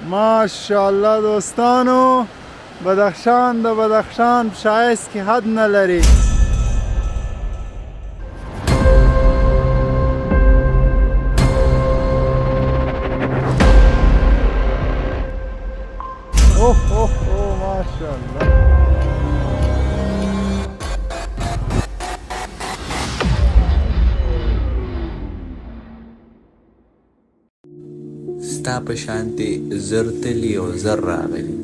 ماشاءالله دوستانو، بدخشان د بدخشان په ښایست کې حد نه لري. اوه اوه اوه ماشاءالله. ستا په شانتې زر تلي او زر راغلي.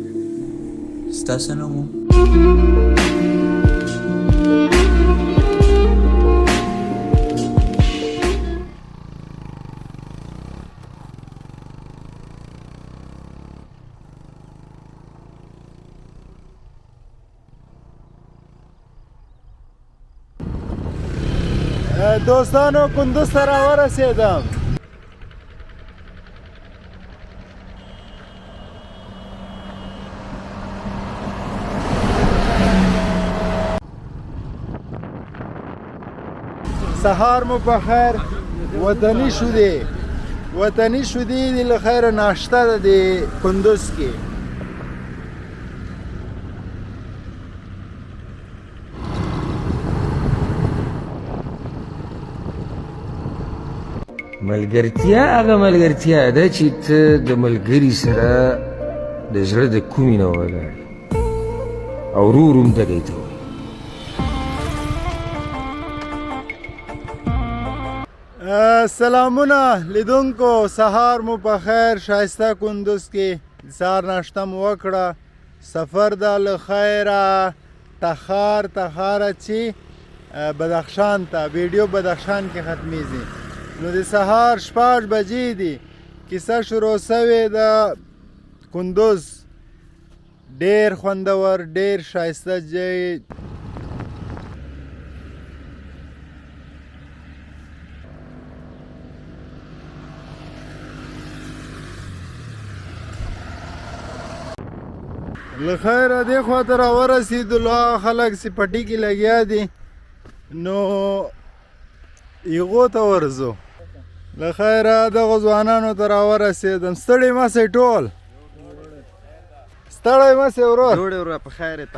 ستا څه نوم و؟ دوستانو کندوز ته راورسېدم. سهار مو په خیر. وطني شودې دي له خیره ناشته ده د کندوز کې. ملګرتیا هغه ملګرتیا ده چې ته د ملګري سره د زړه د کومې نه ولاړ او ورو ورو مدګی ته وایي. سلامونه لیدونکو، سهار مو په خیر. ښایسته کندوز کې د سهار ناشته مو وکړه. سفر ده له خیره تخاره چې بدخشان ته ویډیو بدخشان کې ختمیږي. نو د سهار 6 بجې دي، کیسه شروع سوې ده. کندوز ډېر خوندور، ډېر ښایسته ځای. له خیره دې خوا ته راورسېدلو. خلک سپټي کې لګیا دي، نو هغو ته ورځو. له خیره دغو ځوانانو ته راورسېدم. ستړي مه سئ ټول، ستړی مه سئ ورور.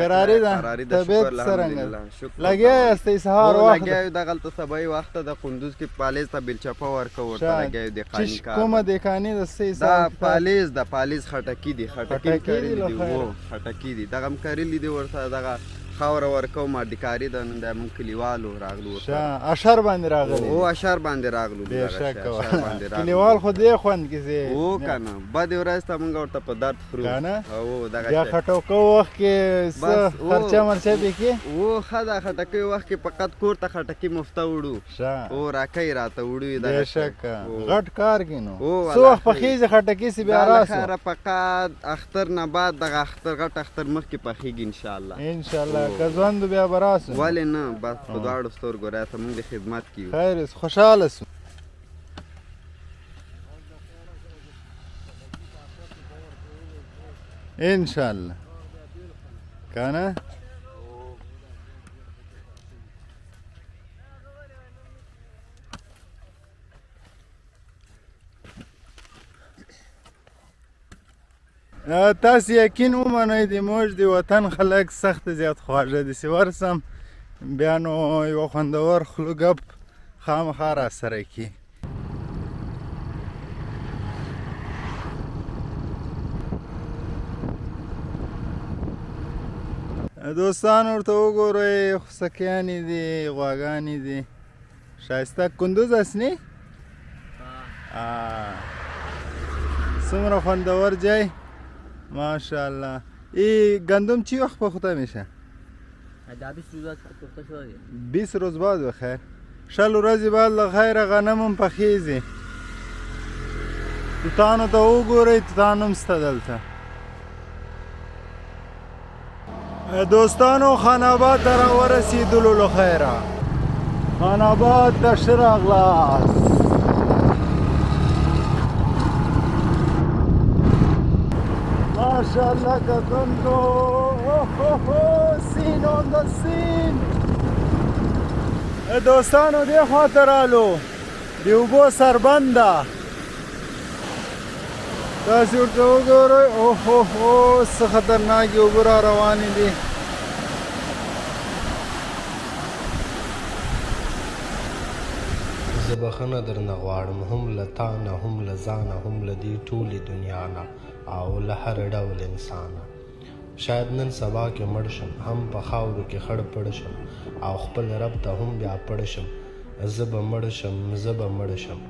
قراري ده، طبیعت څرنګه ده؟ لګیا یاستئ سهار وخت لګیا یو دغلته سبایي وخته د کندوز کې پالیز ته بیلچپه ورکوو ورته لګیا یو دهقاني کار. کومه دهقاني ده؟ دا پالیز د پالیز خټکي دي، خټکي مې کرلي دي. هو خټکي دي، دغه مې کرلي دي. ورته دغه خاوره ورکوو. ماډیکاري ده. نن دا موږ کلیوالو راغلو ورته. اشر باندې راغلي؟ او اشر باندې راغلو. بېشکه کلیوال خو دې خوند کې ځای او که نه بدې ورځ ته موږ ورته په درد خورو. او بیا خټوکو وخت کې څه خرچه مرچه پې کې؟ او ښه ده، خټکۍ وخت کې فقط کور ته خټکي مفته وړو. او راکۍ راته وړو یې. بېشکه غټ کار کې نو څه وخت پخېږي خټکي سې بیا راسو؟ خیره فقط اختر نه بعد دغه اختر غټ اختر مخکې پخېږي انشاءالله. انشاءالله که ځوند بیا به راسو. ولې نه، بس په دواړو سترګو راسه، موږ د خدمت کې یو. خیر خوشحاله سو. انشاءالله که نه؟ تاسو یقین ومنئ د موږ د وطن خلک سخت زیات خواږه دي. چې ورسم بیا نو یوه خوندور خولو ګپ خامخا راسره کړي. دوستان ورته وګورئ، خوسکیانې دي، غواګانې دي. ښایسته کندوز اصلي څومره خوندور ځای ماشاءالله. این گندم چی وقت پخته میشه؟ 20 روز بعد بخیر. 60 ورځې بعد له خیره غنم هم پخیږي. توتانو ته وګورئ، توتان هم شته دلته. دوستانو خان آباد ته راورسېدلو له خیره. خان آباد ته ښه راغلاست. ماشاءالله کتونکو، سین اون د سین. دوستانو دې خوا ته رالو، د اوبو سربند ده. تاسې ورته وګورئ اوهو څه خطرناکې اوبه را روانې دي. زه بخښنه درنه غواړم، هم له تا نه، هم له ځانه، هم له دې ټولې دنیا نه او له هر ډول انسانه. شاید نن سبا کې مړ شم، هم په خاورو کې خړ پړ شم او خپل رب ته هم بیا پړ شم. زه به مړ شم، زه به مړ شم.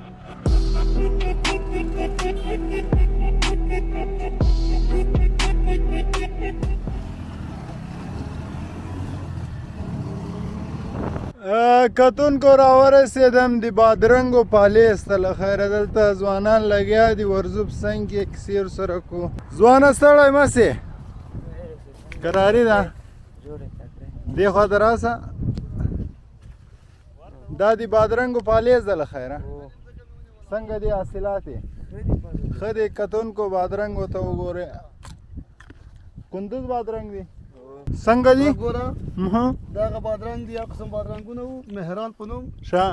کتونکو راورسېدم د بادرنګو پالیز ته. له خیره دلته ځوانان لګیا دي ورزوب څنګ کې کیسې ورسره کو. ځوانه ستړی مه سې، کراري ده دې خوا ته راسه. دا د بادرنګو پالیز ده. له خیره څنګه دي حاصلات یې؟ ښه دي. کتونکو بادرنګ ورته وګورئ، کندوز بادرنګ دي. څنګه دي؟ ګوره دغه بادرنګ دي، یو قسم بادرنګونه وو، مهران په نوم. ښه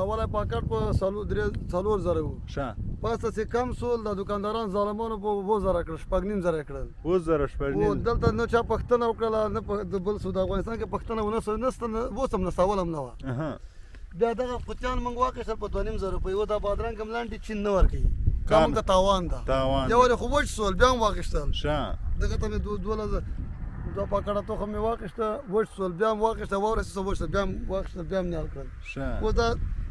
اوله پاکټ په 4,000 وو. ښه پسته چې کم سول د دکانداران ظالمانو په 2,000 کړل، 9,500 کړل. 2,000 دلته نه چا پښتنه وکړله، نه د بل څه د افغانستان کې پښتنه ونسته، اوس هم نسته، اول هم نه وه. بیا دغه قوچان موږ واخیستل په 2,500 روپۍ. و دا بادرنګ هم لاندې چین نه ورکوي، دا موږ ته تاوان ده. یو وارې خو وچ سول، بیا هم واخیستل. دغه ته مې 12,000 دوه پاکټه تخم مې واخیسته، وچ سول، بیا هم واخیسته، واوره سیسه وچ سول، بیا هم واخیسته، بیا هم نیال کړل. اوس دا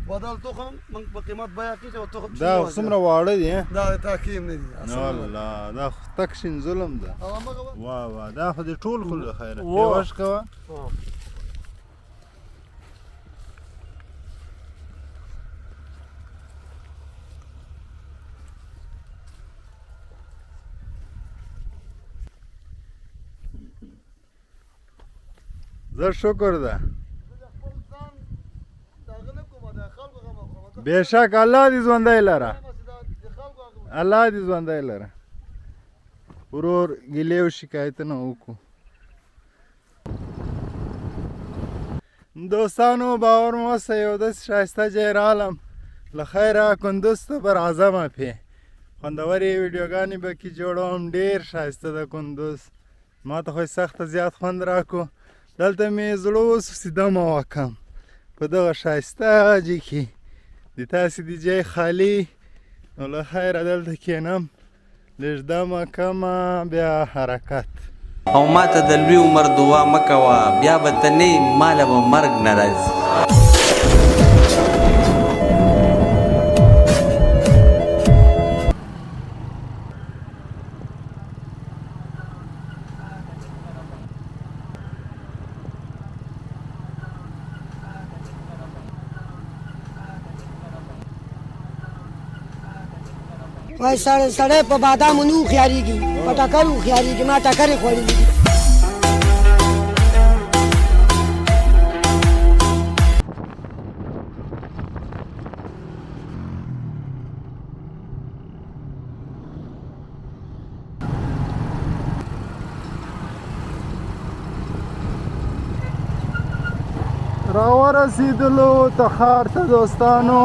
بدل تخم موږ په قیمت بیه کېږي او تخم دا څومره واړه دي؟ دا تحکیم نه دي. الله، دا خو تک شین ظلم ده. واه واه، دا خو دې ټول خو له خیره یوش کوه. زه شکر ده. بېشک الله دې ژوندی لره، الله دې ژوندی لره. ورور ګیلې او شکایتونه وکړو. دوستانو باور مو وسه، یو داسې ښایسته ځای رالم. له خیره کندوز ته پر اعظمه پې خوندورې ویډیوګانې به کې جوړوم. ډېر ښایسته ده کندوز، ما ته خو یې سخته زیات خوند راکړو. دلته مې زړه اوس چې دمه وکړم په دغه ښایسته ځای کې. د تاسې د ځای خالي نو له خیره دلته کښېنم، لږ دمه کمه، بیا حرکت. او ما ته د لوی عمر دعا مه کوه، بیا به ته نه یې، ماله به مرګ نه راځي. وای سړی په بادامو نه هوښیارېږي، په ټکر هوښیارېږي. ما ټکرې خوړلي دي. راورسېدلو تخار ته دوستانو.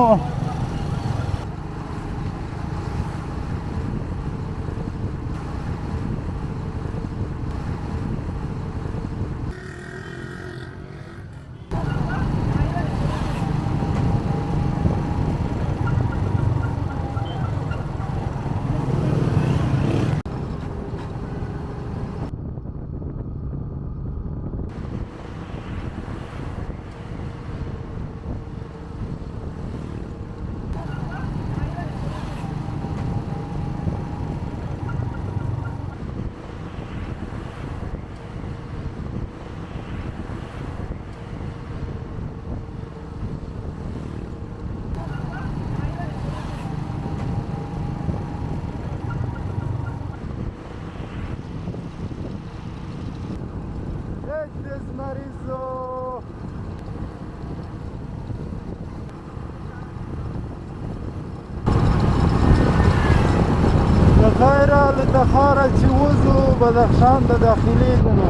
خیره له تخاره چې وځو بدخشان ته داخلېږو نو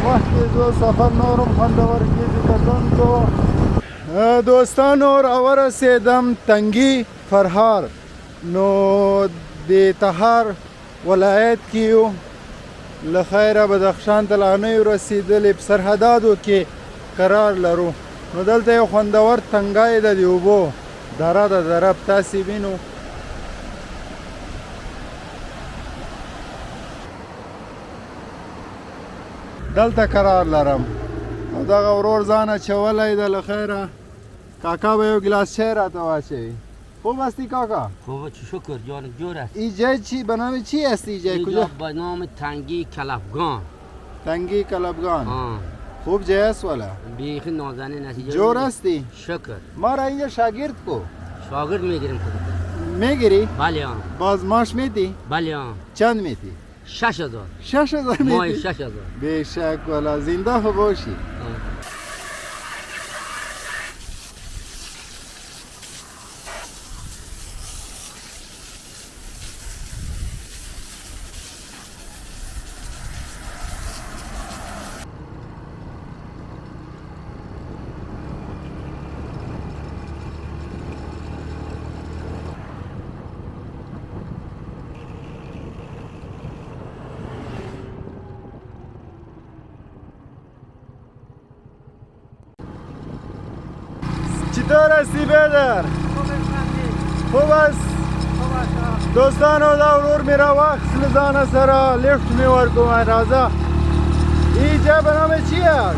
مخکې ځو، سفر نور هم خوندور کېږي. کتونکو دوستانو راورسېدم تنګي فرهار. نو د تخار ولایت کې یو له خیره بدخشان ته لا نه یو رسېدلې په سرحداتو کې قرار لرو نو دلته یو خوندور تنګی ده د اوبو دره د درب تاسې وینو دلته قرار لرم او دغه ورور ځان اچولی ده له خیره کاکا به یو ګلاس چای راته واچوي خوب هستی کاکا؟ خوب شکر جانم جور است. این جای چی به نام چی است این جای کجا؟ اینجا به نام تنگی کلفگان. تنگی کلفگان. آه. خوب جای است والا؟ بیخی نازنین است. جور هستی؟ شکر. ما را اینجا شاگرد کو؟ شاگرد میگیریم خودت. میگیری؟ بله آن. باز ماش میدی؟ بله آن. چند میدی؟ 6000. 6000 میدی؟ ماه 6000. بیشک والا زنده خو باشی. چطور هستی بیدر؟ خوب است؟ دوستان او دا ورور میرا وقت لزانه سرا لیفت میور کومن رازا اینجا به نام چی است؟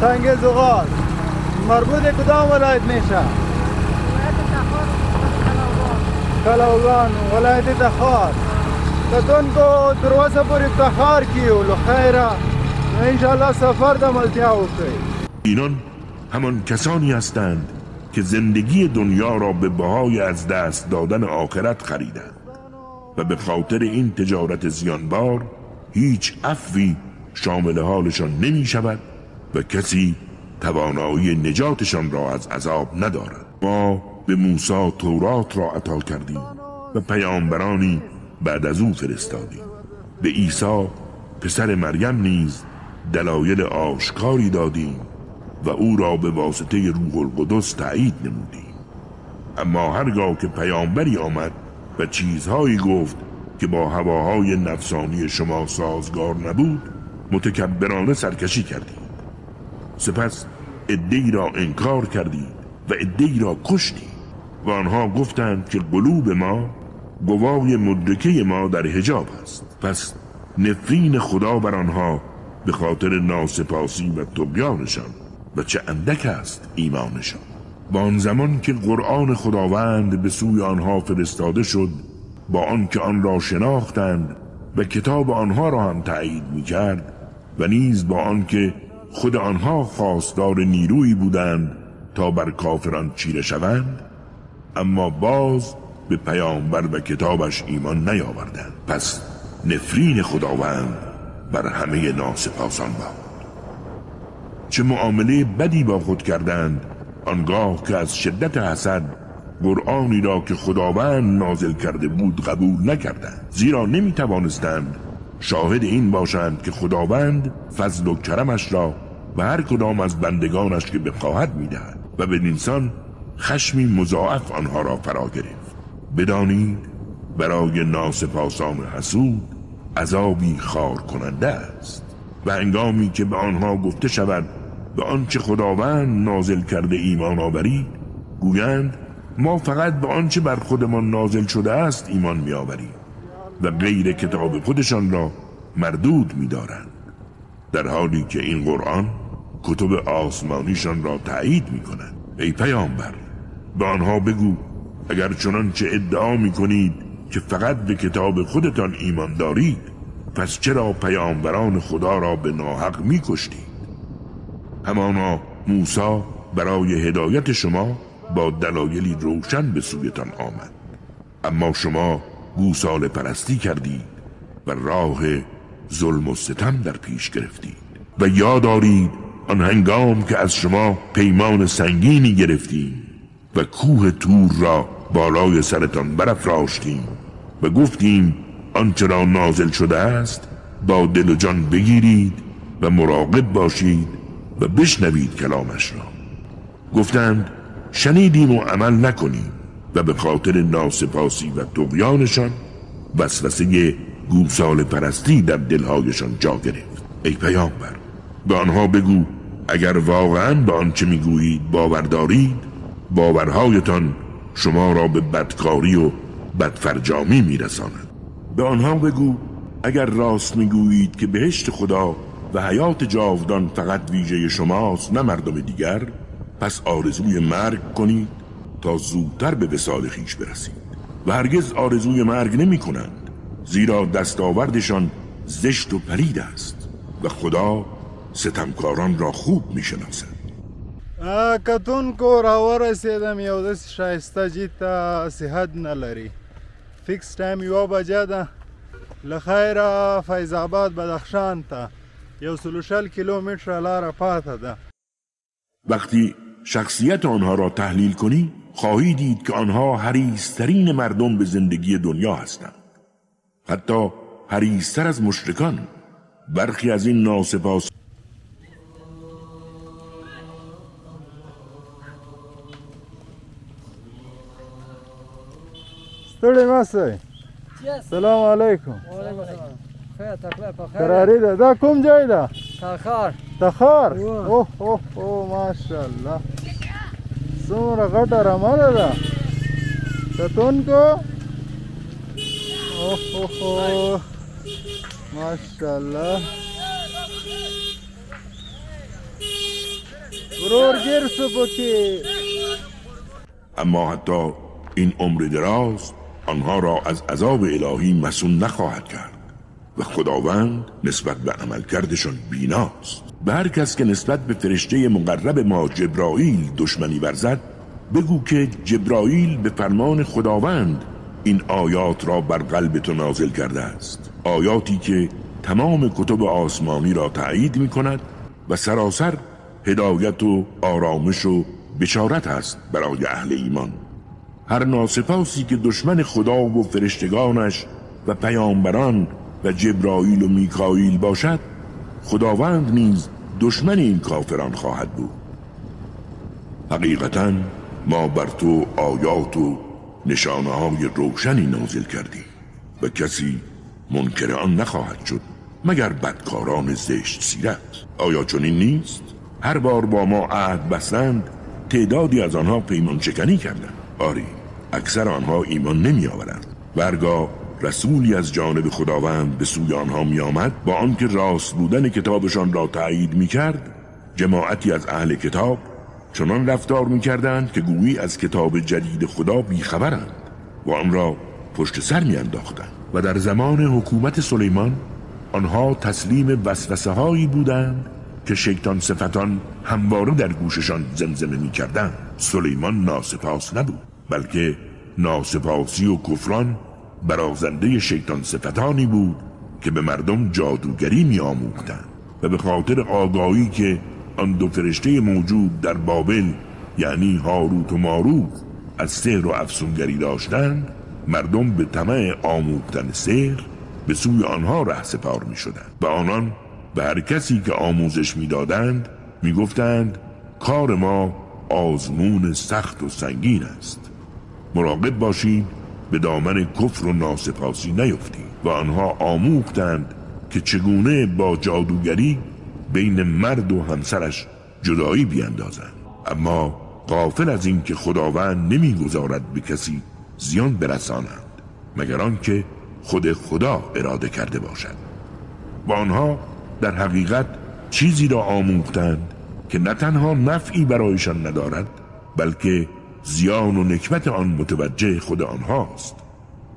سنگ زغال مربوط کدام ولایت میشه؟ کلاوگان ولایت تخار تتون کو دروازه پر افتخار کیو لخیره انشالله سفر دا ملتیا وکړي اینان همان کسانی هستند که زندگی دنیا را به بهای از دست دادن آخرت خریدند و به خاطر این تجارت زیانبار هیچ عفوی شامل حالشان نمی شود و کسی توانایی نجاتشان را از عذاب ندارد. ما به موسی تورات را عطا کردیم و پیامبرانی بعد از او فرستادیم. به عیسی پسر مریم نیز دلایل آشکاری دادیم و او را به واسطه روح القدس تأیید نمودیم. اما هرگاه که پیامبری آمد و چیزهایی گفت که با هواهای نفسانی شما سازگار نبود متکبرانه سرکشی کردید. سپس عده‌ای را انکار کردید و عده‌ای را کشتید و آنها گفتند که قلوب ما گواه مدرکه ما در حجاب است. پس نفرین خدا بر آنها به خاطر ناسپاسی و طغیانشان و چه اندک است ایمانشان. با آن زمان که قرآن خداوند به سوی آنها فرستاده شد با آنکه آن را شناختند و کتاب آنها را هم تأیید می‌کرد و نیز با آنکه خود آنها خواستار نیرویی بودند تا بر کافران چیره شوند، اما باز به پیامبر و کتابش ایمان نیاوردند. پس نفرین خداوند بر همه ناسپاسان باد. چه معامله بدی با خود کردند آنگاه که از شدت حسد قرآنی را که خداوند نازل کرده بود قبول نکردند، زیرا نمی توانستند شاهد این باشند که خداوند فضل و کرمش را به هر کدام از بندگانش که بخواهد میدهد و بدینسان خشمی مضاعف آنها را فرا گرفت. بدانید برای ناسپاسان حسود عذابی خار کننده است. و هنگامی که به آنها گفته شود به آنچه خداوند نازل کرده ایمان آورید، گویند ما فقط به آنچه بر خودمان نازل شده است ایمان می آوریم و غیر کتاب خودشان را مردود می دارند، در حالی که این قرآن کتب آسمانیشان را تأیید می کند. ای پیامبر به آنها بگو اگر چنانچه ادعا می کنید که فقط به کتاب خودتان ایمان دارید، پس چرا پیامبران خدا را به ناحق می کشتید؟ همانا موسی برای هدایت شما با دلایلی روشن به سویتان آمد، اما شما گوساله پرستی کردید و راه ظلم و ستم در پیش گرفتید. و یاد دارید آن هنگام که از شما پیمان سنگینی گرفتیم و کوه تور را بالای سرتان برافراشتیم و گفتیم آنچه را نازل شده است با دل و جان بگیرید و مراقب باشید و بشنوید کلامش را. گفتند شنیدیم و عمل نکنیم و به خاطر ناسپاسی و طغیانشان وسوسه گوساله پرستی در دلهایشان جا گرفت. ای پیامبر، به آنها بگو اگر واقعاً به آنچه میگویید باور دارید، باورهایتان شما را به بدکاری و بدفرجامی میرساند. به آنها بگو اگر راست میگویید که بهشت خدا و حیات جاودان فقط ویژه شماست نه مردم دیگر، پس آرزوی مرگ کنید تا زودتر به وصال خویش برسید. و هرگز آرزوی مرگ نمی کنند، زیرا دستاوردشان زشت و پلید است و خدا ستمکاران را خوب می شناسد. کتونکو راورسیدم، یو داسې ښایسته جید ته صحت نه لري. فکس ټایم 1 بجه ده. له خیره فیض آباد بدخشان ته 140 کیلومتر لاره پاته ده. وقتی شخصیت آنها را تحلیل کنی خواهی دید که آنها حریص‌ترین مردم به زندگی دنیا هستند، حتی حریص‌تر از مشرکان. برخی از این ناسپاس ستړي مه سئ. سلام علیکم. قراری ده. دا کوم جای ده؟ تخار. اوه اوه اوه ماشاءالله، څومره غټه رمه ده. کتونکو اوه اوه اوه ماشاءالله. ورور گیر سو پکی. اما حتی این عمر دراز آنها را از عذاب الهی مسئول نخواهد کرد و خداوند نسبت به عملکردشان بیناست. به هر کس که نسبت به فرشته مقرب ما جبرائیل دشمنی ورزد بگو که جبرائیل به فرمان خداوند این آیات را بر قلب تو نازل کرده است، آیاتی که تمام کتب آسمانی را تأیید می کند و سراسر هدایت و آرامش و بشارت است برای اهل ایمان. هر ناسپاسی که دشمن خدا و فرشتگانش و پیامبران و جبرائیل و میکائیل باشد، خداوند نیز دشمن این کافران خواهد بود. حقیقتاً ما بر تو آیات و نشانه های روشنی نازل کردیم و کسی منکر آن نخواهد شد مگر بدکاران زشت سیرت. آیا چنین نیست؟ هر بار با ما عهد بستند تعدادی از آنها پیمان شکنی کردند. آری، اکثر آنها ایمان نمی آورند. هرگاه رسولی از جانب خداوند به سوی آنها می آمد با آنکه راست بودن کتابشان را تأیید می کرد، جماعتی از اهل کتاب چنان رفتار می کردند که گویی از کتاب جدید خدا بیخبرند و آن را پشت سر می انداختند. و در زمان حکومت سلیمان آنها تسلیم وسوسه هایی بودند که شیطان صفتان همواره در گوششان زمزمه می کردند. سلیمان ناسپاس نبود، بلکه ناسپاسی و کفران برازنده شیطان صفتانی بود که به مردم جادوگری می آموختند و به خاطر آگاهی که آن دو فرشته موجود در بابل یعنی هاروت و ماروت از سحر و افسونگری داشتند، مردم به طمع آموختن سحر به سوی آنها رهسپار می شدند و آنان به هر کسی که آموزش می دادند می گفتند کار ما آزمون سخت و سنگین است، مراقب باشید به دامن کفر و ناسپاسی نیفتید. و آنها آموختند که چگونه با جادوگری بین مرد و همسرش جدایی بیندازند، اما غافل از این که خداوند نمیگذارد به کسی زیان برسانند مگر آنکه خود خدا اراده کرده باشد. و آنها در حقیقت چیزی را آموختند که نه تنها نفعی برایشان ندارد بلکه زیان و نکبت آن متوجه خود آنهاست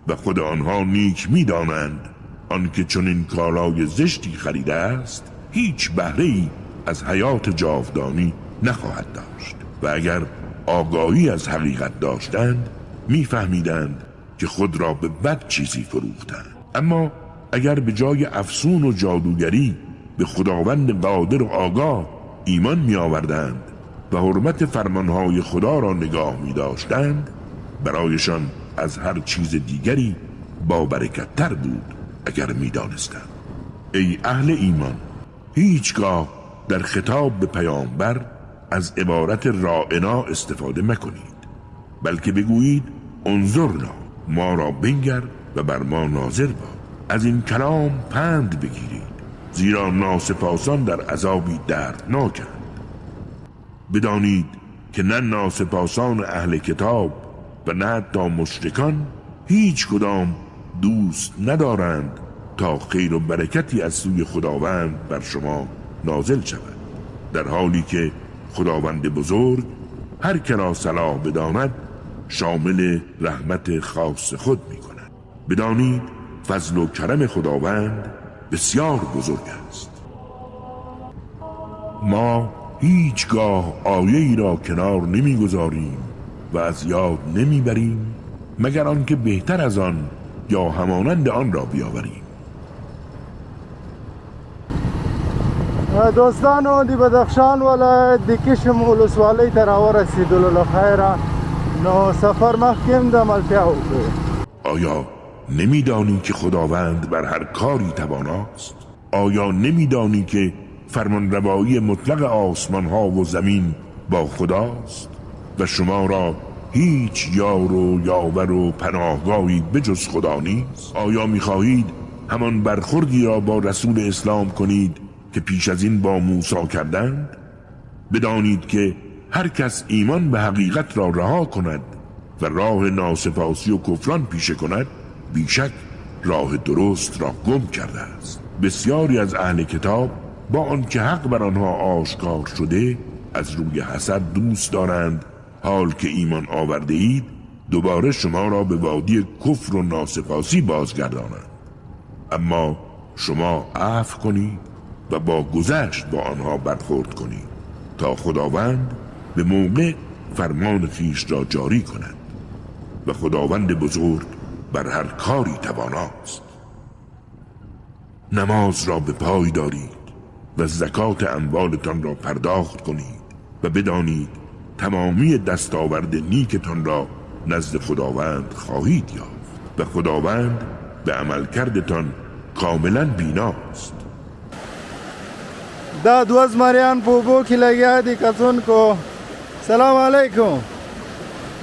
و خود آنها نیک می‌دانند آنکه چنین کالای زشتی خریده است هیچ بهره‌ای از حیات جاودانی نخواهد داشت. و اگر آگاهی از حقیقت داشتند میفهمیدند که خود را به بد چیزی فروختند. اما اگر به جای افسون و جادوگری به خداوند قادر و آگاه ایمان می آوردند و حرمت فرمانهای خدا را نگاه می داشتند، برایشان از هر چیز دیگری با برکت‌تر بود اگر می دانستند. ای اهل ایمان، هیچگاه در خطاب به پیامبر از عبارت رائنا استفاده مکنید، بلکه بگویید انظرنا، ما را بنگر و بر ما ناظر باد. از این کلام پند بگیرید، زیرا ناسپاسان در عذابی دردناکند. بدانید که نه ناسپاسان اهل کتاب و نه حتی مشرکان هیچ کدام دوست ندارند تا خیر و برکتی از سوی خداوند بر شما نازل شود، در حالی که خداوند بزرگ هر که را صلاح بداند شامل رحمت خاص خود می کند. بدانید فضل و کرم خداوند بسیار بزرگ است. ما هیچگاه آیه ای را کنار نمیگذاریم و از یاد نمیبریم مگر آنکه بهتر از آن یا همانند آن را بیاوریم. دوستانو دی بدخشان ولایت دی کشم ولسوالی ته راورسېدلو له خیره، نو سفر مخکې د ملتیا وکړو. آیا نمیدانی که خداوند بر هر کاری تواناست؟ آیا نمیدانی که فرمانروایی مطلق آسمان ها و زمین با خداست و شما را هیچ یار و یاور و پناهگاهی بجز خدا نیست؟ آیا میخواهید همان برخوردی را با رسول اسلام کنید که پیش از این با موسی کردند؟ بدانید که هر کس ایمان به حقیقت را رها کند و راه ناسپاسی و کفران پیشه کند، بیشک راه درست را گم کرده است. بسیاری از اهل کتاب با آنکه حق بر آنها آشکار شده از روی حسد دوست دارند حال که ایمان آورده اید دوباره شما را به وادی کفر و ناسپاسی بازگردانند. اما شما عفو کنید و با گذشت با آنها برخورد کنید تا خداوند به موقع فرمان خویش را جاری کند و خداوند بزرگ بر هر کاری تواناست. نماز را به پای دارید و زکات اموالتان را پرداخت کنید و بدانید تمامی دستاورد نیکتان را نزد خداوند خواهید یافت و خداوند به عملکردتان کاملا بیناست. دا دو زمریان په اوبو کې لګیا دي کتونکو. سلام علیکم،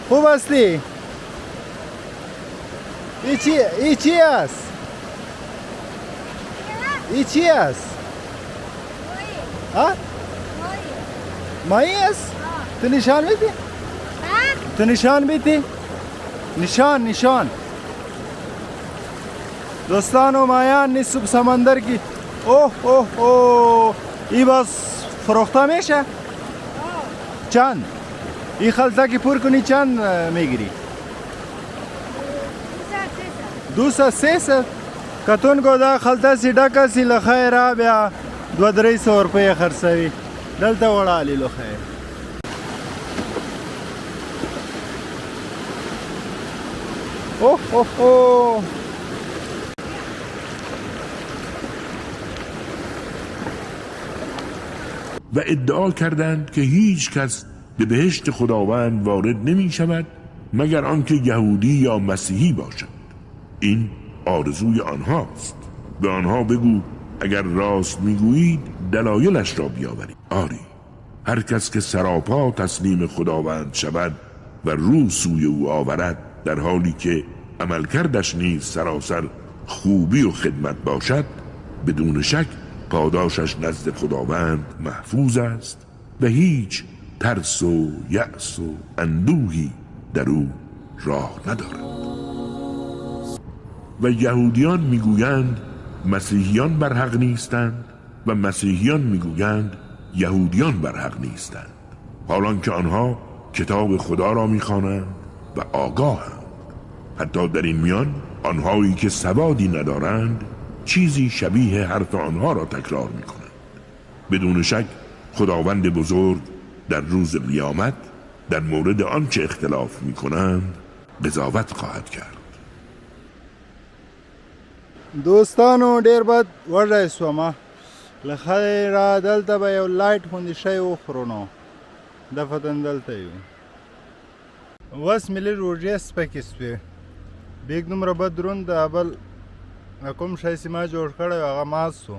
خوب هستی؟ ای چی است؟ ای چی است؟ مایی است؟ تو نشان بیتی؟ تو نشان بیتی؟ نشان دوستانو مایان نیست سمندر کی. اوه ای باز فروخته میشه؟ چند؟ ای خلطه که پر کنی چند میگیری؟ 200-300. کتونکو دا خلطه سی ډکه سی له خیره بیا 200-300 روپۍ خرڅوي. دلته وړالي له خیر. اوه و ادعا کردند که هیچ کس به بهشت خداوند وارد نمی شود مگر آنکه یهودی یا مسیحی باشد. این آرزوی آنهاست. به آنها بگو اگر راست میگویید دلایلش را بیاورید. آری، هر کس که سراپا تسلیم خداوند شود و رو سوی او آورد در حالی که عملکردش نیز سراسر خوبی و خدمت باشد، بدون شک پاداشش نزد خداوند محفوظ است و هیچ ترس و یأس و اندوهی در او راه ندارد. و یهودیان میگویند مسیحیان بر حق نیستند و مسیحیان میگویند یهودیان بر حق نیستند، حالان که آنها کتاب خدا را میخوانند و آگاهند. حتی در این میان آنهایی که سوادی ندارند چیزی شبیه حرف آنها را تکرار میکنند. بدون شک خداوند بزرگ در روز قیامت در مورد آنچه اختلاف میکنند قضاوت خواهد کرد. دوستانو ډیر بد وږی سومه، له خیره دلته به یو لایټ غوندې شی وخورو. نو دفتن دلته یو 20 ملي روژې سپکې سوې. بیګ دومره بد دروند د بل کوم شی چې ما جوړ کړی هغه مات سو.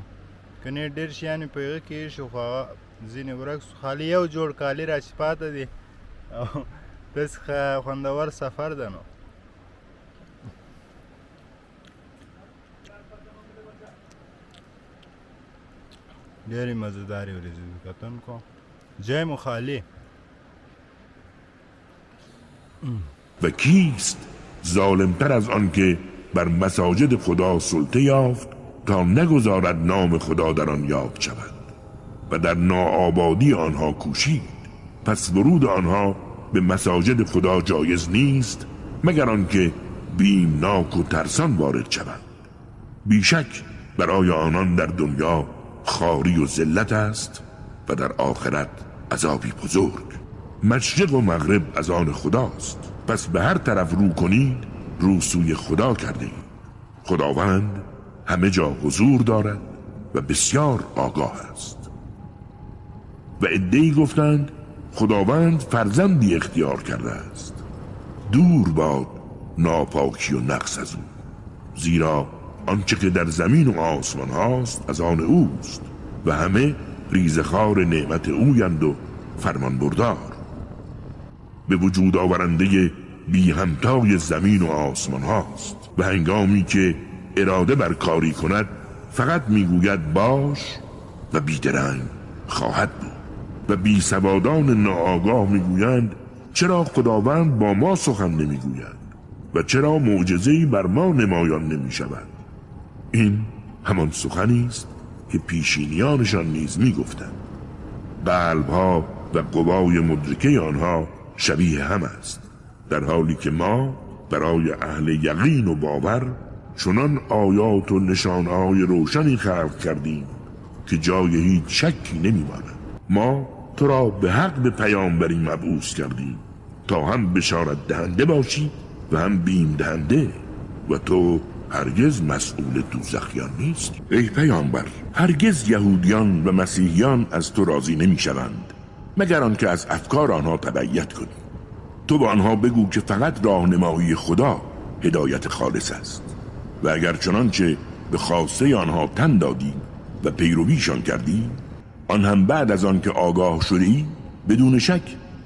کنې ډېر شیان یې په هغه کې ایښي خو هغه ځینې ورک سو خالي یو جوړ کالي را چې پاته دي او داسې خوندور سفر ده نو ډېرې مزهدارې ورځې دي کتونکو جای مو خالی و کیست ظالمتر از آن که بر مساجد خدا سلطه یافت تا نگذارد نام خدا در آن یاد شود و در ناآبادی آنها کوشید. پس ورود آنها به مساجد خدا جایز نیست مگر آنکه بیمناک و ترسان وارد شوند. بیشک برای آنان در دنیا خواری و ذلت است و در آخرت عذابی بزرگ. مشرق و مغرب از آن خداست، پس به هر طرف رو کنید رو سوی خدا کرده اید. خداوند همه جا حضور دارد و بسیار آگاه است. و عده‌ای گفتند خداوند فرزندی اختیار کرده است. دور باد ناپاکی و نقص از او، زیرا آنچه که در زمین و آسمان هاست از آن اوست و همه ریزخوار نعمت اویند و فرمان بردار. به وجود آورنده بی همتای زمین و آسمان هاست و هنگامی که اراده بر کاری کند فقط میگوید باش و بیدرنگ خواهد بود. و بی سوادان ناآگاه میگویند چرا خداوند با ما سخن نمیگوید و چرا معجزه‌ای بر ما نمایان نمیشود. این همان سخنی است که پیشینیانشان نیز میگفتند. قلبها و قوای مدرکه آنها شبیه هم است، در حالی که ما برای اهل یقین و باور چنان آیات و نشانهای روشنی خلق کردیم که جای هیچ شکی نمیماند. ما تو را به حق به پیامبری مبعوث کردیم تا هم بشارت دهنده باشی و هم بیم دهنده و تو هرگز مسئول دوزخیان نیست. ای پیامبر، هرگز یهودیان و مسیحیان از تو راضی نمی شوند مگر آنکه از افکار آنها تبعیت کنی. تو با آنها بگو که فقط راهنمایی خدا هدایت خالص است و اگر چنانچه به خواسته آنها تن دادی و پیرویشان کردی، آن هم بعد از آن که آگاه شدی بدون شک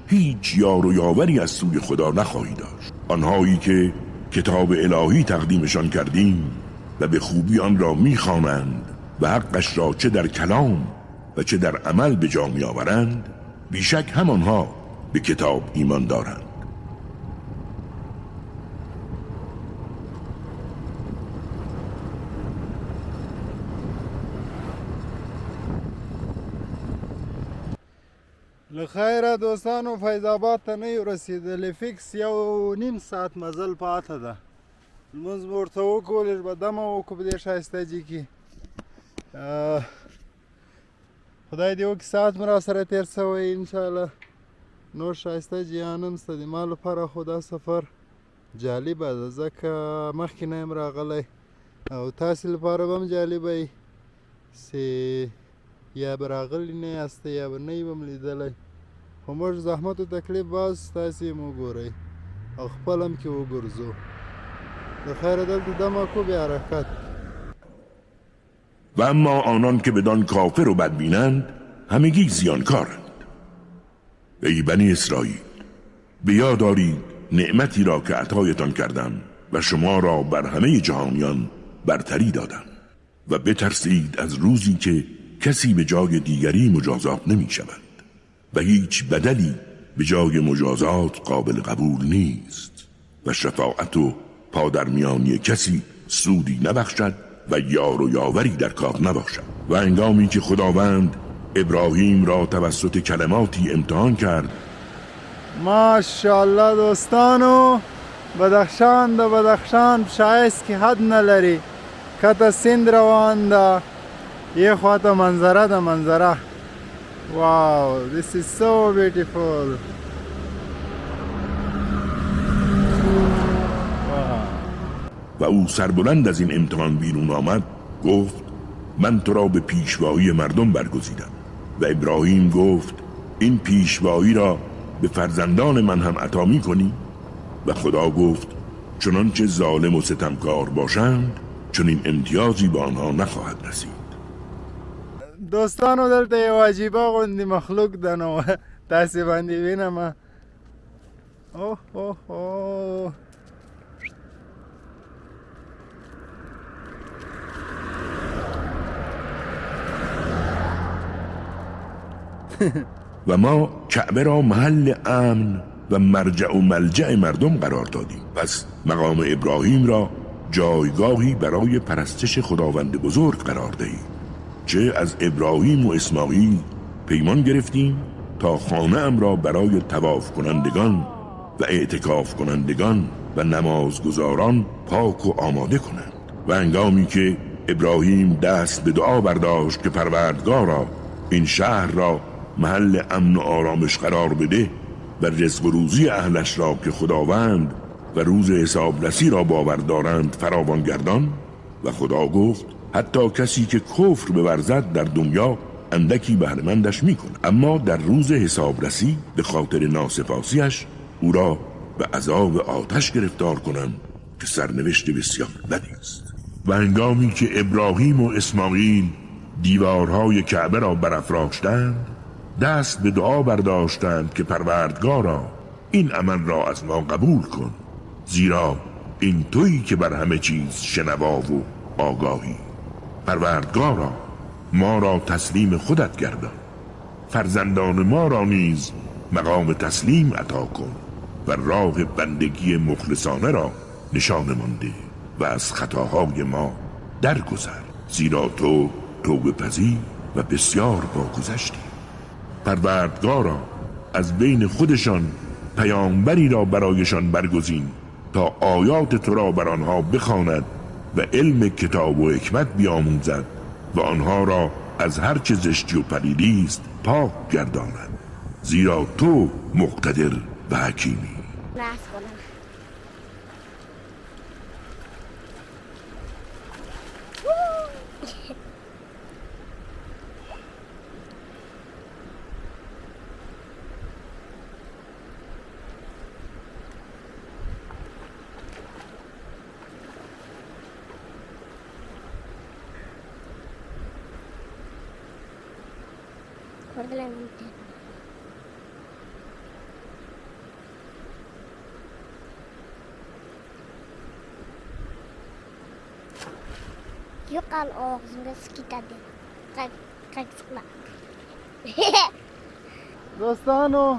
هیچ یار و یاوری از سوی خدا نخواهی داشت. آنهایی که کتاب الهی تقدیمشان کردیم و به خوبی آن را می‌خوانند و حقش را چه در کلام و چه در عمل به جا می‌آورند، بیشک همانها به کتاب ایمان دارند. لخیره دوستانو، فیض آباد ته نه یو رسیدلی، فکس 1.5 ساعت مزل پاته ده. لمونځ به ورته وکړو، لږ به دمه وکړو په دې ښایسته جي کې. خدای دې وکړي ساعت مو راسره تېر شوی انشاءالله. نور ښایسته جیانم شته د ما لپاره خو دا سفر جالبه ده، ځکه مخکې نه یم راغلی او تاسې لپاره به هم جالبه وي چې یا به راغلي نه یاست یا به نه یې به م لیدلی، خو موږ زحمت و تکلیف باز تاسې هم وګورئ او خپل هم کې وګرځو. د خیره دلته دمه کو بیا حرکت. و اما آنان که بدان کافر و بدبینند همگی زیانکارند. ای بنی اسرائیل، به یاد دارید نعمتی را که عطایتان کردم و شما را بر همه جهانیان برتری دادم و بترسید از روزی که کسی به جای دیگری مجازات نمی شود و هیچ بدلی به جای مجازات قابل قبول نیست و شفاعت و پادرمیانی کسی سودی نبخشد و یار و یاوری در کار نباشد. و هنگامی که خداوند ابراهیم را توسط کلماتی امتحان کرد. ماشاءالله دوستانو، بدخشان ده بدخشان شایست که حد نلري، کته سیند روان ده، یه خواته منظره ده منظره. واو، this is so beautiful. و او سربلند از این امتحان بیرون آمد گفت من تو را به پیشوایی مردم برگزیدم. و ابراهیم گفت این پیشوایی را به فرزندان من هم عطا می کنی؟ و خدا گفت چنانچه ظالم و ستمکار باشند چنین امتیازی به آنها نخواهد رسید. دوستانو دلته یو عجیبه غوندې مخلوق ده نو تاسې باندې وینم اوه اوه اوه و ما کعبه را محل امن و مرجع و ملجع مردم قرار دادیم. پس مقام ابراهیم را جایگاهی برای پرستش خداوند بزرگ قرار دهیم. چه از ابراهیم و اسماعیل پیمان گرفتیم تا خانه ام را برای طواف کنندگان و اعتکاف کنندگان و نمازگزاران پاک و آماده کنند. و هنگامی که ابراهیم دست به دعا برداشت که پروردگارا این شهر را محل امن و آرامش قرار بده و رزق و روزی اهلش را که خداوند و روز حسابرسی را باور دارند فراوان گردان. و خدا گفت حتی کسی که کفر بورزد در دنیا اندکی بهره‌مندش میکنه، اما در روز حسابرسی به خاطر ناسپاسیش او را به عذاب آتش گرفتار کنند که سرنوشت بسیار بدی است. و هنگامی که ابراهیم و اسماعیل دیوارهای کعبه را برافراشتند، دست به دعا برداشتند که پروردگارا این عمل را از ما قبول کن، زیرا این تویی که بر همه چیز شنوا و آگاهی. پروردگارا ما را تسلیم خودت گردان، فرزندان ما را نیز مقام تسلیم عطا کن و راه بندگی مخلصانه را نشان مانده و از خطاهای ما درگذر، زیرا تو توبه پذیر و بسیار باگذشتی. پروردگارا از بین خودشان پیامبری را برایشان برگزین تا آیات تو را بر آنها بخواند و علم کتاب و حکمت بیاموزد و آنها را از هر چه زشتی و پلیدی است پاک گرداند، زیرا تو مقتدر و حکیمی. Yuqal og'zimga sikitadi. Qaqsiqla. دوستانو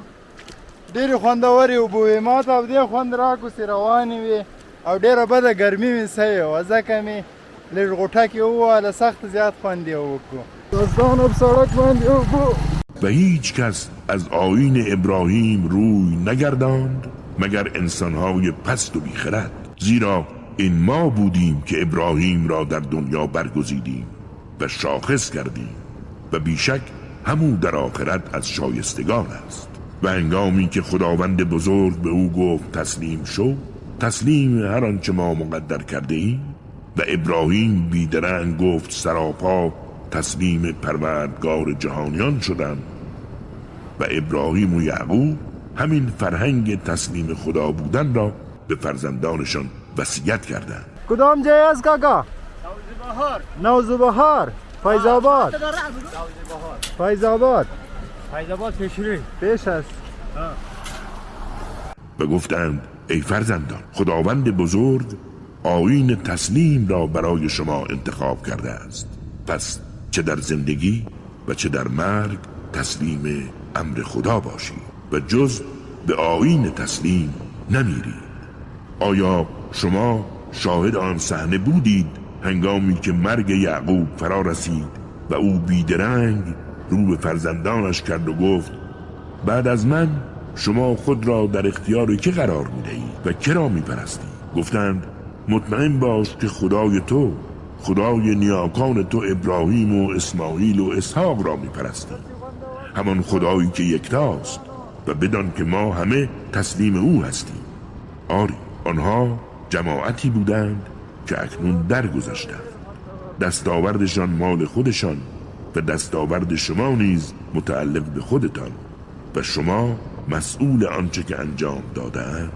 ډېرې خوندورې اوبه وې، ما ته او دې خوند راکوسې روانې وې او ډېره بده ګرمي مې سوې وه، ځکه مې لږ غوټکې ووهله، سخت زیات خوند یې وکړو. دوستانو په سړک باندې اوبه. و هیچ کس از آیین ابراهیم روی نگرداند مگر انسانهای پست و بیخرد، زیرا این ما بودیم که ابراهیم را در دنیا برگزیدیم و شاخص کردیم و بیشک همون در آخرت از شایستگان است. و هنگامی که خداوند بزرگ به او گفت تسلیم شو، تسلیم هر آنچه ما مقدر کرده ایم، و ابراهیم بیدرنگ گفت سراپا تسلیم پروردگار جهانیان شدم. و ابراهیم و یعقوب همین فرهنگ تسلیم خدا بودن را به فرزندانشان وصیت کردند. کدام جای است کاکا؟ نوزوبهار. فیض‌آباد. فیض‌آباد. پیش است. و گفتند ای فرزندان، خداوند بزرگ آیین تسلیم را برای شما انتخاب کرده است، پس چه در زندگی و چه در مرگ تسلیم امر خدا باشید و جز به آیین تسلیم نمیرید. آیا شما شاهد آن صحنه بودید هنگامی که مرگ یعقوب فرا رسید و او بیدرنگ رو به فرزندانش کرد و گفت بعد از من شما خود را در اختیار که قرار می‌دهید و که را می‌پرستید؟ گفتند مطمئن باش که خدای تو، خدای نیاکان تو ابراهیم و اسماعیل و اسحاق را می‌پرستیم، همان خدایی که یکتاست و بدان که ما همه تسلیم او هستیم. آری آنها جماعتی بودند که اکنون درگذشتند، دستاوردشان مال خودشان و دستاورد شما نیز متعلق به خودتان و شما مسئول آنچه که انجام دادند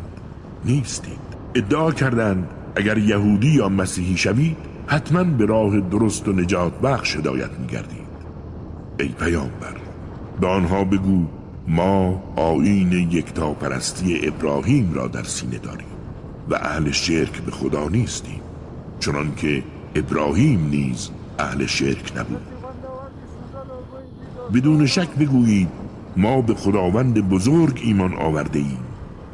نیستید. ادعا کردند اگر یهودی یا مسیحی شوید حتما به راه درست و نجات بخش هدایت می‌گردید. ای پیامبر به آنها بگو ما آیین یکتاپرستی ابراهیم را در سینه داریم و اهل شرک به خدا نیستیم، چنان که ابراهیم نیز اهل شرک نبود. بدون شک بگویید ما به خداوند بزرگ ایمان آورده ایم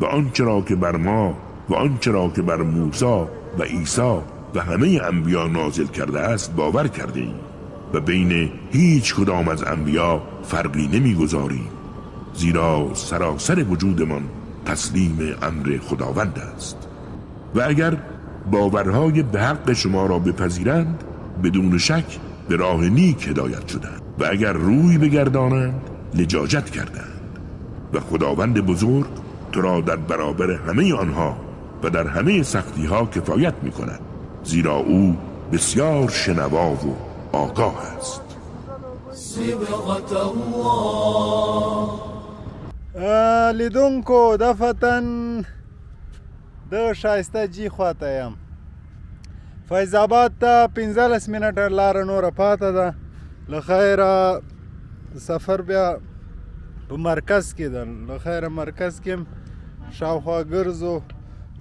و آنچه را که بر ما و آنچه را که بر موسی و عیسی و همه انبیا نازل کرده است باور کرده ایم و بین هیچ کدام از انبیا فرقی نمیگذاریم، زیرا سراسر وجودمان تسلیم امر خداوند است. و اگر باورهای به حق شما را بپذیرند بدون شک به راه نیک هدایت شدند و اگر روی بگردانند لجاجت کردند و خداوند بزرگ تو را در برابر همه آنها و در همه سختی ها کفایت می کند، زیرا او بسیار شنوا و آگاه است. لیدونکو دفتن د شایسته جی خواته یم. فیض آباد ته 15 منټه لاره نوره پاته ده. له خیره سفر بیا په مرکز کې ده. له خیره مرکز کې هم شاوخوا ګرځو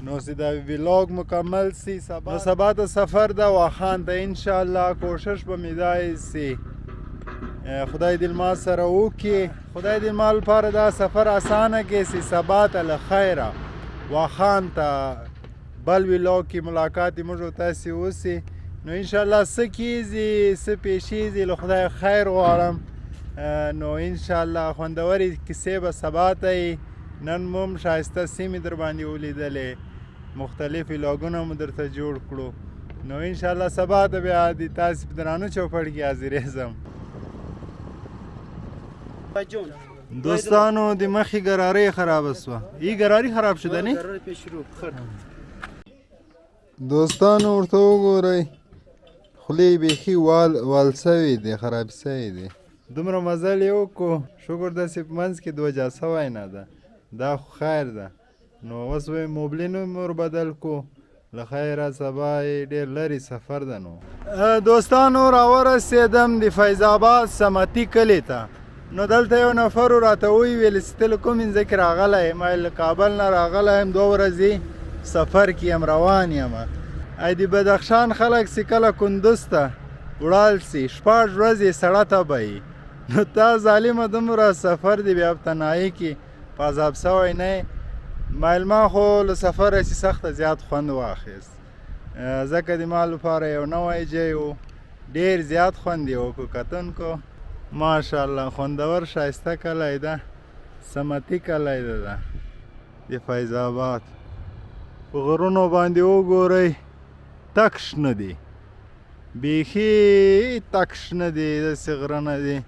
نو چې دا ویلاګ مکمل سی. نو سبا ته سفر ده واخان ته انشاءالله. کوشش به مې دا سي خدای دې ما سره وکړي. خدای دې ما لپاره دا سفر اسانه کړي چې سبا ته له خیره واخان ته بل ویلاګ کې ملاقات موږ او تاسې وسي. نو انشاءالله څه کیږي څه پیښیږي له خدای خیر غواړم. نو انشاءالله خوندورې کیسې به سبا ته وي. نن مو هم ښایسته سیمې در باندې ولیدلې، مختلف ویلاګونه مو درته جوړ کړو. نو انشاءالله سبا ته بیا د تاسې په درانه چوپړ کې حاضرېږم. دوستانو د مخې ګرارۍ خرابه سوه. ای ګراري خراب شده نه؟ دوستانو ورته وګورئ خولې بیخي وال سوي دی، خراب سوي دی. دومره مزل یې وکړو، شکر داسې په منځ کې دوجا سوی نه ده، دا خو خیر ده. نو اوس به یې موبلین ور بدل کو. له خیره سبا یې ډېر لرې سفر ده. نو دوستانو راورسېدم د فیض آباد سمتي کلي ته. نو دلته یو نفر راته وویل چې ته له کوم ځای کې راغلی یم؟ له کابل نه راغلی یم، 2 ورځې سفر کې یم، روان یم. ای د بدخشان خلک چې کله کندوز ته وړال سي 6 ورځې سړه ته به یي. نو تا ظالمه دومره سفر دی بیا په تنهایي کې په عذاب سوی نه یې. میلمه خو له سفره چې سخته زیات خوند واخیست، ځکه د ما لپاره یو نوی ځای و، ډېر زیات خوند یې وکړو. کتونکو ماشاءالله خوندور ښایسته کلی ده، سمتي کلی ده د فیض آباد. په غرونو باندې وګورئ تک شنه دي، بیخي تک شنه دي، داسې غره نه دي.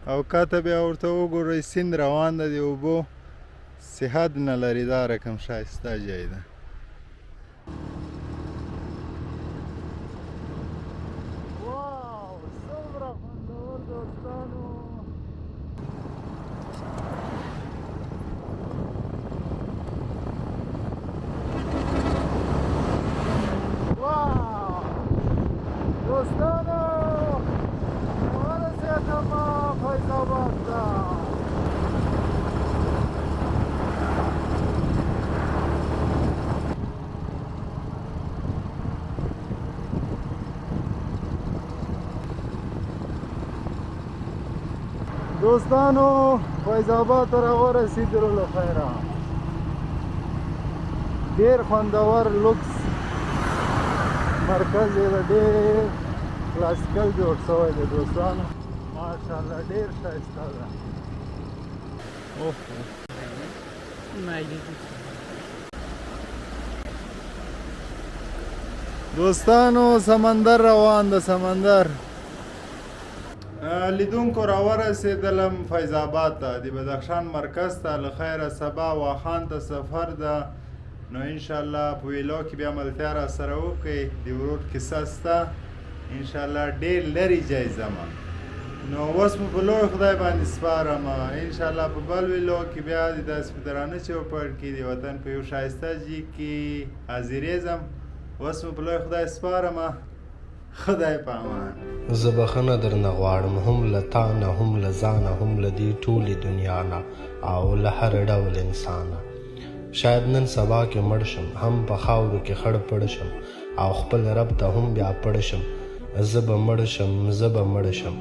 او کته بیا ورته وګورئ سیند روان ده د اوبو، صحت نه لري. دا رقم ښایسته ځای ده. دوستانو فیض آباد ته راورسېدلو. له خیره ډېر خوندور لوکس مرکز یې ده، ډېر کلاسیکل جوړ شوی دی دوستانو. ماشاءالله ډېر ښایسته ده. دوستانو سمندر روان ده، سمندر. لیدونکو راورسېدلم فیض آباد ته، د بدخشان مرکز ته. له خیره سبا واخان ته سفر ده. نو انشاءالله په ویلو کې بیا ملتیا را سره وکړئ. د ورور کیسه سته انشاءالله، ډېر لرې ځای ځمه. نو اوس مو په لوی خدای باندې سپارم. انشاءالله په بل ویلو کې بیا د داسې په درانه چوپړ کې د وطن په یو ښایسته ځای کې حاضرېږم. اوس مو په لوی خدای سپارم. خدای په امان. زه بخښنه درنه غواړم، هم له تا نه، هم له ځانه، هم له دې ټولې دنیا نه او له هر ډول انسانه. شاید نن سبا کې مړ شم، هم په خاورو کې خړ پړ شم او خپل رب ته هم بیا پړ شم. زه به مړ شم، زه به مړ شم.